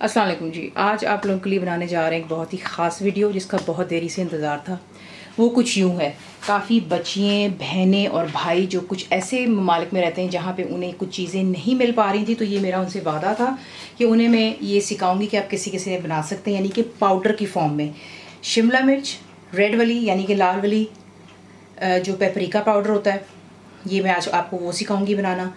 अस्सलाम वालेकुम जी। आज आप लोगों के लिए बनाने जा रहे हैं एक बहुत ही ख़ास वीडियो जिसका बहुत देरी से इंतज़ार था। वो कुछ यूँ है, काफ़ी बच्चियाँ, बहनें और भाई जो कुछ ऐसे ममालिक में रहते हैं जहाँ पे उन्हें कुछ चीज़ें नहीं मिल पा रही थी, तो ये मेरा उनसे वादा था कि उन्हें मैं ये सिखाऊंगी कि आप किसी ने बना सकते हैं, यानी कि पाउडर की फॉर्म में। शिमला मिर्च रेड वाली यानी कि लाल वाली, जो पेपरिका पाउडर होता है, ये मैं आज आपको वो सिखाऊंगी बनाना।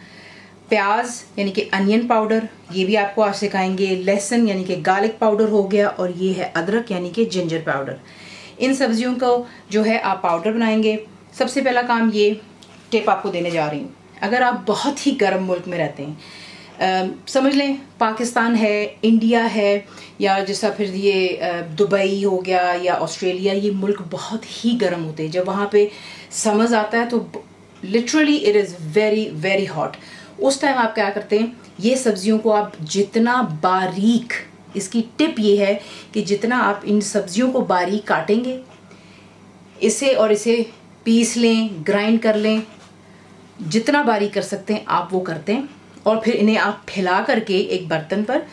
प्याज यानी कि अनियन पाउडर, ये भी आपको आज सिखाएंगे। लहसुन यानी कि गार्लिक पाउडर हो गया, और ये है अदरक यानी कि जिंजर पाउडर। इन सब्जियों को जो है आप पाउडर बनाएंगे। सबसे पहला काम ये टिप आपको देने जा रही हूँ। अगर आप बहुत ही गर्म मुल्क में रहते हैं, समझ लें पाकिस्तान है, इंडिया है, या जैसा फिर ये दुबई हो गया या ऑस्ट्रेलिया, ये मुल्क बहुत ही गर्म होते हैं। जब वहाँ पे समझ आता है तो literally it is very very hot. उस टाइम आप क्या करते हैं, ये सब्जियों को आप जितना बारीक, इसकी टिप ये है कि जितना आप इन सब्जियों को बारीक काटेंगे, इसे पीस लें, ग्राइंड कर लें, जितना बारीक कर सकते हैं आप वो करते हैं। और फिर इन्हें आप फैला करके एक बर्तन पर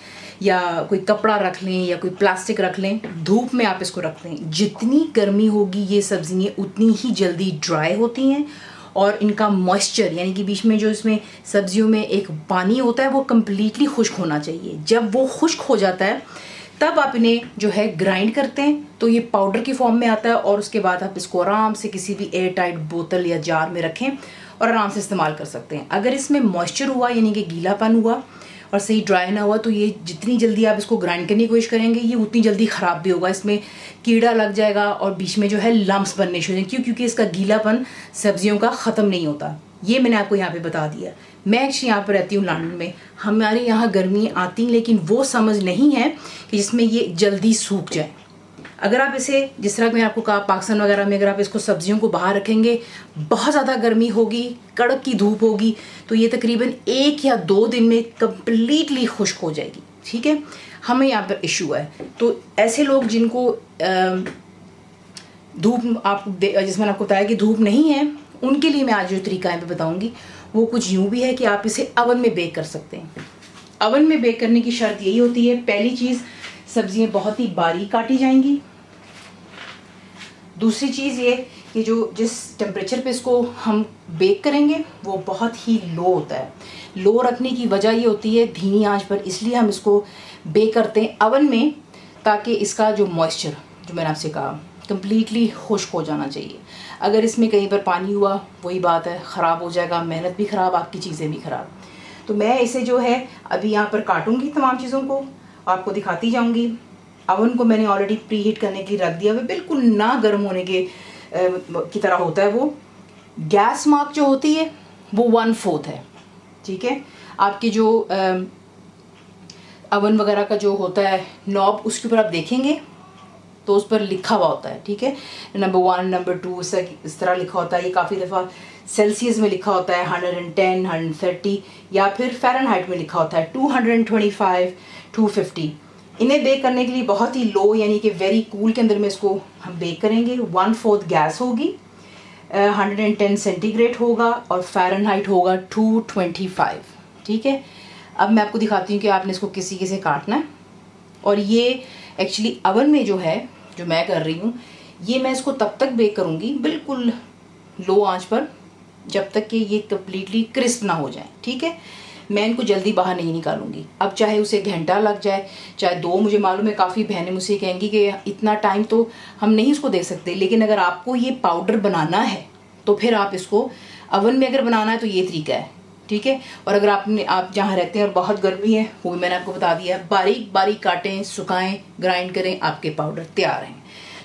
या कोई कपड़ा रख लें या कोई प्लास्टिक रख लें, धूप में आप इसको रख लें। जितनी गर्मी होगी ये सब्जियाँ उतनी ही जल्दी ड्राई होती हैं, और इनका मॉइस्चर यानी कि बीच में जो इसमें सब्जियों में एक पानी होता है वो कम्प्लीटली खुश्क होना चाहिए। जब वो खुश्क हो जाता है तब आप इन्हें जो है ग्राइंड करते हैं, तो ये पाउडर की फॉर्म में आता है। और उसके बाद आप इसको आराम से किसी भी एयर टाइट बोतल या जार में रखें और आराम से इस्तेमाल कर सकते हैं। अगर इसमें मॉइस्चर हुआ यानी कि गीलापन हुआ और सही ड्राई ना हुआ, तो ये जितनी जल्दी आप इसको ग्राइंड करने की कोशिश करेंगे ये उतनी जल्दी ख़राब भी होगा। इसमें कीड़ा लग जाएगा और बीच में जो है लम्प्स बनने शुरू हो जाएंगे, क्योंकि इसका गीलापन सब्जियों का ख़त्म नहीं होता। ये मैंने आपको यहाँ पे बता दिया। मैं एक्चुअली यहाँ पर रहती हूँ लंदन में, हमारे यहाँ गर्मियाँ आती हैं, लेकिन वो समझ नहीं है कि जिसमें ये जल्दी सूख जाए। अगर आप इसे, जिस तरह मैंने आपको कहा पाकिस्तान वगैरह में अगर आप इसको सब्जियों को बाहर रखेंगे, बहुत ज़्यादा गर्मी होगी, कड़क की धूप होगी, तो ये तकरीबन 1 या 2 दिन में कम्प्लीटली खुश्क हो जाएगी। ठीक है, हमें यहाँ पर इशू है। तो ऐसे लोग जिनको धूप जिसमें आपको बताया कि धूप नहीं है, उनके लिए मैं आज जो तरीका है मैं बताऊँगी वो कुछ यूँ भी है कि आप इसे अवन में बेक कर सकते हैं। अवन में बेक करने की शर्त यही होती है, पहली चीज़ सब्जियाँ बहुत ही बारीक काटी जाएंगी। दूसरी चीज़ ये कि जिस टेम्परेचर पे इसको हम बेक करेंगे वो बहुत ही लो होता है। लो रखने की वजह ये होती है धीमी आंच पर, इसलिए हम इसको बेक करते हैं अवन में, ताकि इसका जो मॉइस्चर, जो मैंने आपसे कहा, कम्प्लीटली खुश्क हो जाना चाहिए। अगर इसमें कहीं पर पानी हुआ, वही बात है, ख़राब हो जाएगा, मेहनत भी ख़राब, आपकी चीज़ें भी ख़राब। तो मैं इसे जो है अभी यहाँ पर काटूँगी, तमाम चीज़ों को आपको दिखाती जाऊँगी। अवन को मैंने ऑलरेडी प्री हीट करने के लिए रख दिया, वो बिल्कुल ना गर्म होने की तरह होता है। वो गैस मार्क जो होती है वो 1/4 है। ठीक है, आपकी जो अवन वगैरह का जो होता है नॉब, उसके ऊपर आप देखेंगे तो उस पर लिखा हुआ होता है। ठीक है, नंबर 1, नंबर 2 इस तरह लिखा होता है। ये काफ़ी दफ़ा सेल्सियस में लिखा होता है 110, 130, या फिर फ़ारेनहाइट में लिखा होता है 225, 250। इन्हें बेक करने के लिए बहुत ही लो यानी कि वेरी कूल के अंदर में इसको हम बेक करेंगे। 1/4 गैस होगी, 110 सेंटीग्रेड होगा, और फ़ारेनहाइट होगा 225। ठीक है, अब मैं आपको दिखाती हूँ कि आपने इसको किसी से काटना है। और ये एक्चुअली अवन में जो है, जो मैं कर रही हूँ, ये मैं इसको तब तक बेक करूँगी बिल्कुल लो आंच पर जब तक कि ये कम्प्लीटली क्रिस्प ना हो जाए। ठीक है, मैं इनको जल्दी बाहर नहीं निकालूंगी। अब चाहे उसे घंटा लग जाए, चाहे 2, मुझे मालूम है काफ़ी बहनें मुझसे कहेंगी कि इतना टाइम तो हम नहीं उसको दे सकते, लेकिन अगर आपको ये पाउडर बनाना है तो फिर आप इसको अवन में अगर बनाना है तो ये तरीका है। ठीक है, और अगर आप जहाँ रहते हैं और बहुत गर्मी है, वो भी मैंने आपको बता दिया, बारीक बारीक काटें, सुखाएं, ग्राइंड करें, आपके पाउडर तैयार हैं।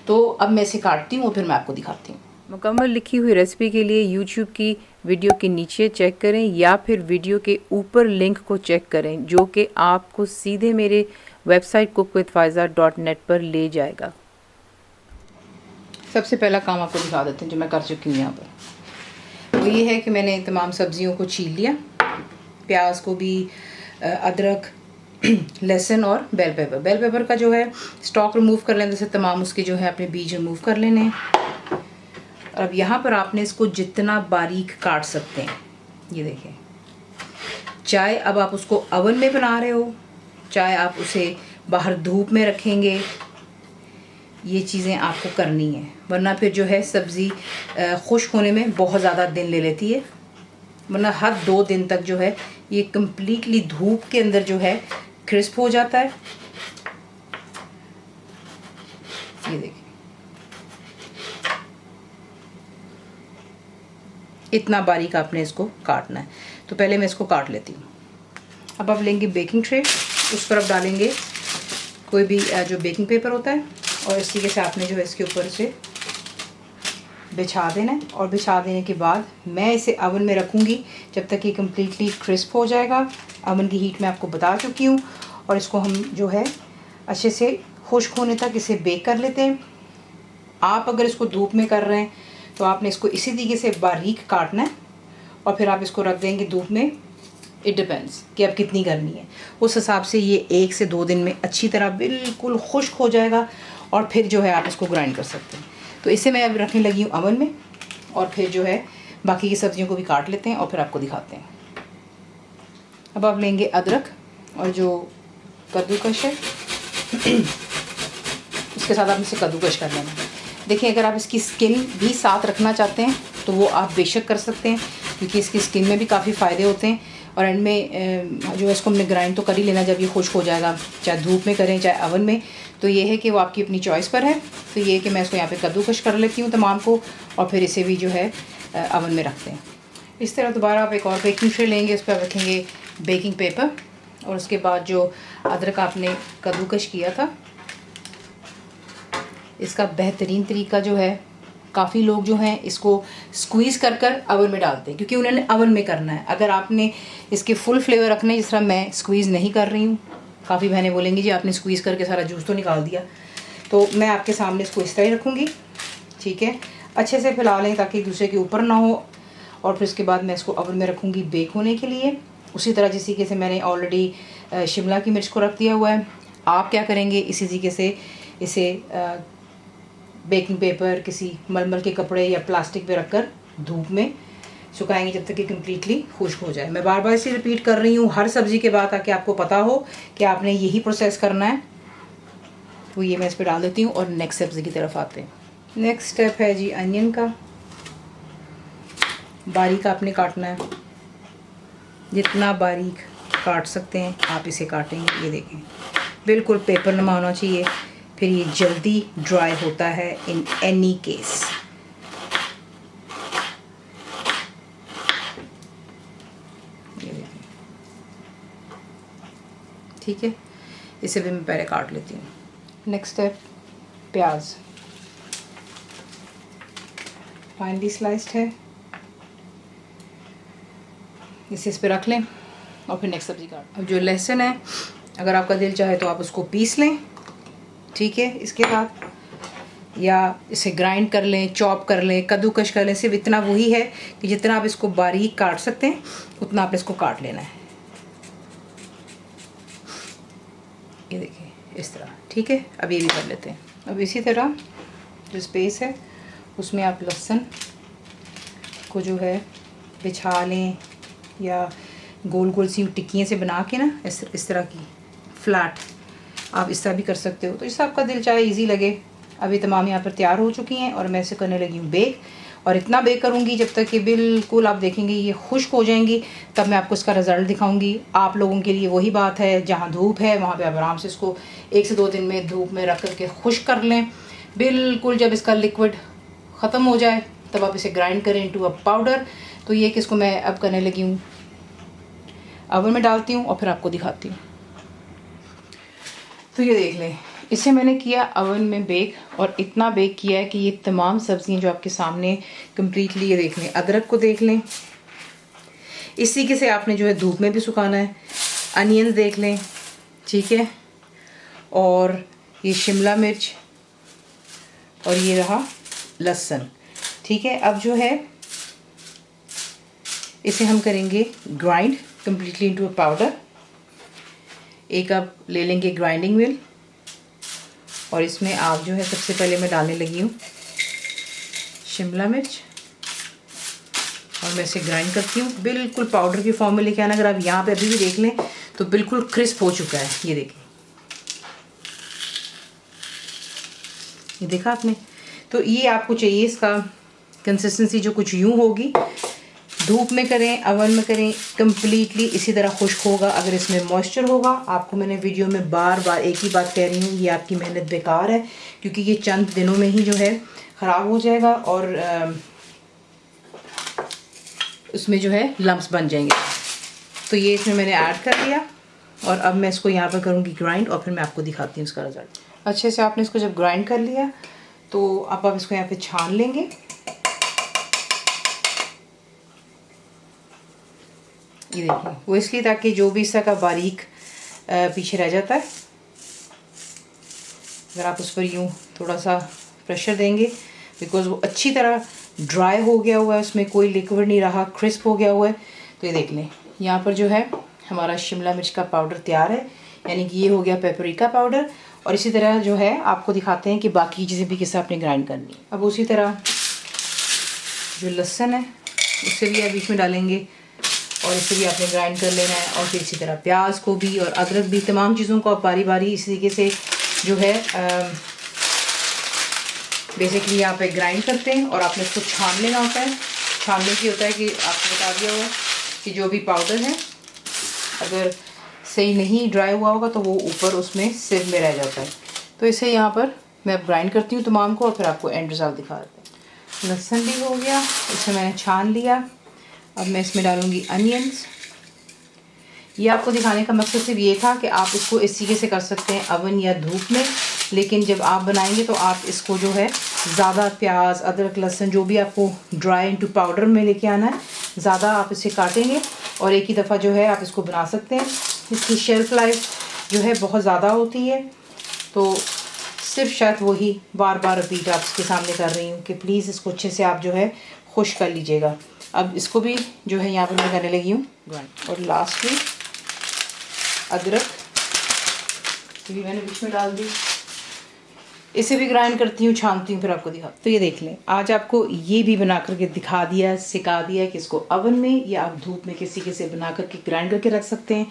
तो अब मैं इसे काटती हूँ और फिर मैं आपको दिखाती हूँ। मुकम्मल लिखी हुई रेसिपी के लिए यूट्यूब की वीडियो के नीचे चेक करें या फिर वीडियो के ऊपर लिंक को चेक करें, जो कि आपको सीधे मेरे वेबसाइट cookWithFaiza.net पर ले जाएगा। सबसे पहला काम आपको दिखा देते हैं जो मैं कर चुकी हूँ यहाँ पर। वो ये है कि मैंने तमाम सब्जियों को छील लिया, प्याज को भी, अदरक, लहसुन और बेल पेपर। बेल पेपर का जो है स्टॉक रिमूव कर लेने से तमाम उसके जो है अपने बीज रिमूव कर लेने हैं। अब यहाँ पर आपने इसको जितना बारीक काट सकते हैं, ये देखें, चाहे अब आप उसको अवन में बना रहे हो, चाहे आप उसे बाहर धूप में रखेंगे, ये चीज़ें आपको करनी है, वरना फिर जो है सब्ज़ी खुश्क होने में बहुत ज़्यादा दिन ले लेती है। वरना हर 2 दिन तक जो है ये कम्प्लीटली धूप के अंदर जो है क्रिस्प हो जाता है। ये देखिए, इतना बारीक आपने इसको काटना है। तो पहले मैं इसको काट लेती हूँ। अब आप लेंगे बेकिंग ट्रे, उस पर आप डालेंगे कोई भी जो बेकिंग पेपर होता है, और इस तरीके से आपने जो है इसके ऊपर से बिछा देना है। और बिछा देने के बाद मैं इसे ओवन में रखूँगी जब तक ये कम्प्लीटली क्रिस्प हो जाएगा। ओवन की हीट मैं आपको बता चुकी हूँ। और इसको हम जो है अच्छे से खुश्क होने तक इसे बेक कर लेते हैं। आप अगर इसको धूप में कर रहे हैं तो आपने इसको इसी तरीके से बारीक काटना है और फिर आप इसको रख देंगे धूप में। इट डिपेंड्स कि आप कितनी करनी है, उस हिसाब से ये 1 से 2 दिन में अच्छी तरह बिल्कुल खुश्क हो जाएगा और फिर जो है आप इसको ग्राइंड कर सकते हैं। तो इसे मैं अब रखने लगी हूँ ओवन में, और फिर जो है बाकी की सब्जियों को भी काट लेते हैं और फिर आपको दिखाते हैं। अब आप लेंगे अदरक और जो कद्दूकश है उसके साथ आप इसे कद्दूकश कर लेना। देखिए, अगर आप इसकी स्किन भी साथ रखना चाहते हैं तो वो आप बेशक कर सकते हैं, क्योंकि इसकी स्किन में भी काफ़ी फ़ायदे होते हैं। और एंड में जो है इसको हमने ग्राइंड तो कर ही लेना जब ये खुश्क हो जाएगा, चाहे धूप में करें चाहे ओवन में। तो ये है कि वो आपकी अपनी चॉइस पर है। तो ये है कि मैं इसको यहाँ पे कद्दूकश कर लेती हूँ तमाम को, और फिर इसे भी जो है ओवन में रखते हैं। इस तरह दोबारा आप एक और बेकिंग ट्रे लेंगे, उस पर रखेंगे बेकिंग पेपर, और उसके बाद जो अदरक आपने कद्दूकश किया था, इसका बेहतरीन तरीका जो है, काफ़ी लोग जो हैं इसको स्क्वीज़ कर कर ओवन में डालते हैं, क्योंकि उन्होंने ओवन में करना है। अगर आपने इसके फुल फ्लेवर रखने, जिस तरह मैं स्क्वीज़ नहीं कर रही हूँ, काफ़ी बहनें बोलेंगी जी आपने स्क्वीज़ करके सारा जूस तो निकाल दिया, तो मैं आपके सामने इसको इस तरह ही रखूँगी। ठीक है, अच्छे से फैला लें ताकि दूसरे के ऊपर ना हो, और फिर उसके बाद मैं इसको ओवन में रखूँगी बेक होने के लिए। उसी तरह जिस तरीके से मैंने ऑलरेडी शिमला की मिर्च को रख दिया हुआ है, आप क्या करेंगे, इसी तरीके से इसे बेकिंग पेपर, किसी मलमल के कपड़े या प्लास्टिक पे रखकर धूप में सुखाएंगे जब तक कि कम्प्लीटली खुश्क हो जाए। मैं बार बार इसे रिपीट कर रही हूँ हर सब्ज़ी के बाद, ताकि आपको पता हो कि आपने यही प्रोसेस करना है। तो ये मैं इस पर डाल देती हूँ और नेक्स्ट सब्ज़ी की तरफ आते हैं। नेक्स्ट स्टेप है जी अनियन का। बारीक आपने काटना है, जितना बारीक काट सकते हैं आप इसे काटेंगे। ये देखें, बिल्कुल पेपर नुमा होना चाहिए, फिर ये जल्दी ड्राई होता है इन एनी केस। ये देखें, ठीक है, इसे भी मैं पहले काट लेती हूँ। नेक्स्ट स्टेप, प्याज फाइनली स्लाइस्ड है, इसे इस पर रख लें और फिर नेक्स्ट सब्ज़ी काट। अब जो लहसुन है, अगर आपका दिल चाहे तो आप उसको पीस लें, ठीक है, इसके साथ, या इसे ग्राइंड कर लें, चॉप कर लें, कद्दूकश कर लें। सिर्फ इतना वही है कि जितना आप इसको बारीक काट सकते हैं उतना आप इसको काट लेना है। ये देखिए इस तरह, ठीक है। अब ये भी कर लेते हैं। अब इसी तरह जो स्पेस है उसमें आप लहसुन को जो है बिछा लें, या गोल गोल सी टिक्कियाँ से बना के ना, इस तरह की फ्लैट आप इस तरह भी कर सकते हो। तो इससे आपका दिल चाहे इजी लगे। अभी तमाम यहाँ पर तैयार हो चुकी हैं और मैं इसे करने लगी हूँ बेक। और इतना बेक करूँगी जब तक कि बिल्कुल आप देखेंगे ये खुश्क हो जाएंगी, तब मैं आपको इसका रिज़ल्ट दिखाऊंगी। आप लोगों के लिए वही बात है, जहाँ धूप है वहाँ पे आप आराम से इसको 1 से 2 दिन में धूप में रख करके खुश्क कर लें। बिल्कुल जब इसका लिक्विड ख़त्म हो जाए तब आप इसे ग्राइंड करें इनटू अ पाउडर। तो ये कि इसको मैं अब करने लगी हूँ, ओवन में डालती हूँ और फिर आपको दिखाती हूँ। तो ये देख लें, इसे मैंने किया ओवन में बेक, और इतना बेक किया है कि ये तमाम सब्जियां जो आपके सामने कम्प्लीटली, ये देख लें, अदरक को देख लें, इस तरीके से आपने जो है धूप में भी सुखाना है। अनियंस देख लें, ठीक है, और ये शिमला मिर्च, और ये रहा लहसुन, ठीक है। अब जो है इसे हम करेंगे grind completely into a powder. एक आप ले लेंगे ग्राइंडिंग व्हील, और इसमें आप जो है सबसे पहले मैं डालने लगी हूँ शिमला मिर्च, और मैं इसे ग्राइंड करती हूँ। बिल्कुल पाउडर की फॉर्म में लेके आना। अगर आप यहाँ पे अभी भी देख लें तो बिल्कुल क्रिस्प हो चुका है, ये देखिए, ये देखा आपने। तो ये आपको चाहिए इसका कंसिस्टेंसी जो कुछ यूँ होगी। धूप में करें, ओवन में करें, कम्प्लीटली इसी तरह खुश्क होगा। अगर इसमें मॉइस्चर होगा, आपको मैंने वीडियो में बार बार एक ही बात कह रही हूँ, ये आपकी मेहनत बेकार है, क्योंकि ये चंद दिनों में ही जो है ख़राब हो जाएगा और उसमें जो है लम्प्स बन जाएंगे। तो ये इसमें मैंने ऐड कर दिया और अब मैं इसको यहाँ पर करूँगी ग्राइंड और फिर मैं आपको दिखाती हूँ इसका रिज़ल्ट। अच्छे से आपने इसको जब ग्राइंड कर लिया तो अब आप इसको यहाँ पे छान लेंगे। ये देखिए, वो इसलिए ताकि जो भी इसका बारीक पीछे रह जाता है, अगर आप उस पर यूँ थोड़ा सा प्रेशर देंगे, बिकॉज़ वो अच्छी तरह ड्राई हो गया हुआ है, उसमें कोई लिक्विड नहीं रहा, क्रिस्प हो गया हुआ है। तो ये देख लें, यहाँ पर जो है हमारा शिमला मिर्च का पाउडर तैयार है, यानी कि ये हो गया पेपरिका पाउडर। और इसी तरह जो है आपको दिखाते हैं कि बाकी चीज़ें भी किस आपने ग्राइंड करनी है। अब उसी तरह जो लहसुन है उससे भी आप बीच में डालेंगे और इसे भी आपने ग्राइंड कर लेना है। और फिर इसी तरह प्याज को भी और अदरक भी, तमाम चीज़ों को आप बारी बारी इसी तरीके से जो है बेसिकली यहाँ पे ग्राइंड करते हैं और आपने इसको छान लेना होता है। छानने की होता है कि आपको बता दिया होगा कि जो भी पाउडर है अगर सही नहीं ड्राई हुआ होगा तो वो ऊपर उसमें सिर में रह जाता है। तो इसे यहाँ पर मैं अब ग्राइंड करती हूँ तमाम को और फिर आपको एंड रिजल्ट दिखा देते हैं। लहसुन भी हो गया, इसे मैंने छान लिया। अब मैं इसमें डालूँगी अनियंस। ये आपको दिखाने का मकसद सिर्फ ये था कि आप इसको इस तरीके से कर सकते हैं ओवन या धूप में, लेकिन जब आप बनाएंगे तो आप इसको जो है ज़्यादा प्याज, अदरक, लहसुन जो भी आपको ड्राई इनटू पाउडर में लेके आना है, ज़्यादा आप इसे काटेंगे और एक ही दफ़ा जो है आप इसको बना सकते हैं। इसकी शेल्फ़ लाइफ जो है बहुत ज़्यादा होती है, तो सिर्फ शायद वही बार बार रिपीट आप इसके सामने कर रही हूँ कि प्लीज़ इसको अच्छे से आप जो है खुश कर लीजिएगा। अब इसको भी जो है यहाँ पर मैं करने लगी हूँ ग्राइंड। और लास्टली अदरक भी मैंने बीच में डाल दी, इसे भी ग्राइंड करती हूँ, छानती हूँ, फिर आपको दिखा। तो ये देख लें, आज आपको ये भी बना करके दिखा दिया, सिखा दिया कि इसको ओवन में या आप धूप में किसी के से बना करके ग्राइंड करके रख सकते हैं।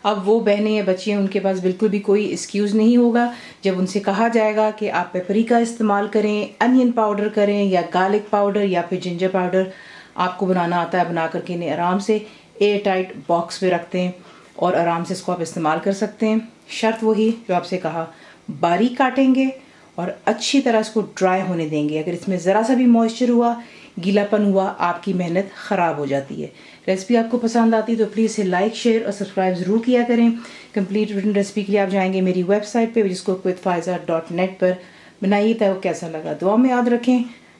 अब वो बहनें या बच्चियाँ, उनके पास बिल्कुल भी कोई एक्सक्यूज़ नहीं होगा जब उनसे कहा जाएगा कि आप पेपरिका इस्तेमाल करें, अनियन पाउडर करें या गार्लिक पाउडर या फिर जिंजर पाउडर आपको बनाना आता है, बना करके इन्हें आराम से एयर टाइट बॉक्स में रखते हैं और आराम से इसको आप इस्तेमाल कर सकते हैं। शर्त वही जो आपसे कहा, बारीक काटेंगे और अच्छी तरह इसको ड्राई होने देंगे। अगर इसमें ज़रा सा भी मॉइस्चर हुआ, गीलापन हुआ, आपकी मेहनत ख़राब हो जाती है। रेसिपी आपको पसंद आती है तो प्लीज़ इसे लाइक, शेयर और सब्सक्राइब ज़रूर किया करें। कंप्लीट रिटन रेसिपी के लिए आप जाएंगे मेरी वेबसाइट पे, जिसको cookWithFaiza.net पर बनाइए। तो कैसा लगा दुआ में याद रखें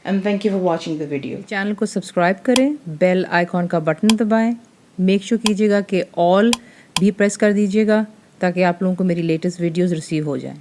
and thank you for watching the video. Channel को सब्सक्राइब करें, बेल आइकॉन का बटन दबाएँ, मेक श्योर कीजिएगा कि ऑल भी प्रेस कर दीजिएगा ताकि आप लोगों को मेरी लेटेस्ट वीडियोज़ रिसीव हो जाएँ।